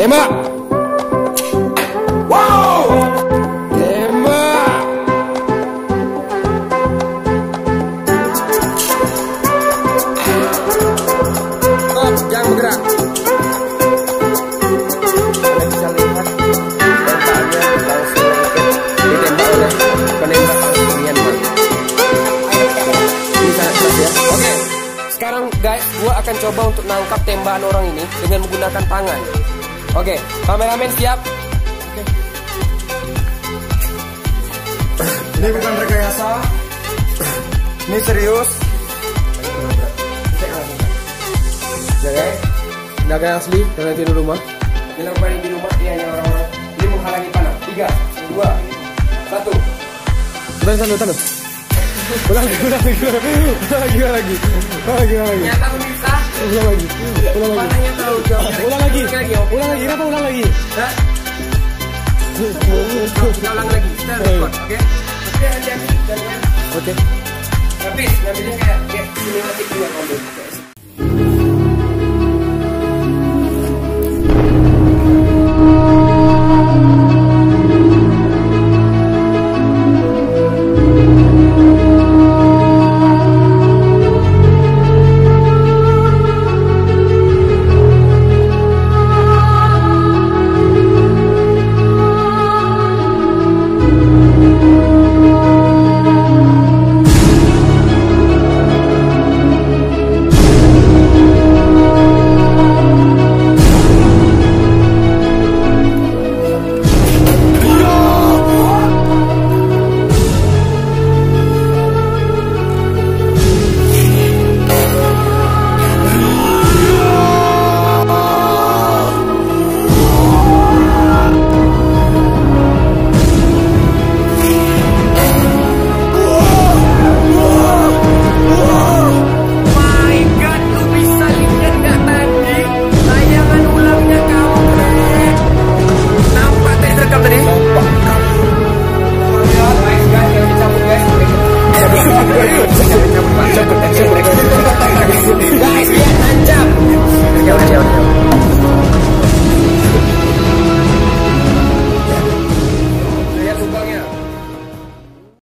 Tembak. Wow. Tembak. Stop, jangan bergerak. Kalian bisa lihat tembakannya langsung ditembak oleh penembak Myanmar. Bisa ya. Oke. Sekarang guys, gua akan coba untuk nangkap tembakan orang ini dengan menggunakan tangan. Oke, kameramen siap. Oke. Ini bukan rekayasa. Ini serius. Oke. Dagang asli, nanti di rumah. Dilakukan di rumah, ini hanya orang-orang. Ini menghalangi panah. 3, 2, 1. Tahan. Ulang lagi. Nyata pemirsa. Ulang lagi. Panahnya terlalu jauh. Ulang lagi. Kenapa ulang lagi? Kita ulang lagi. Kita record, oke? Hati-hati. Oke. Habis, ngambilnya kayak sinematik juga ngambil.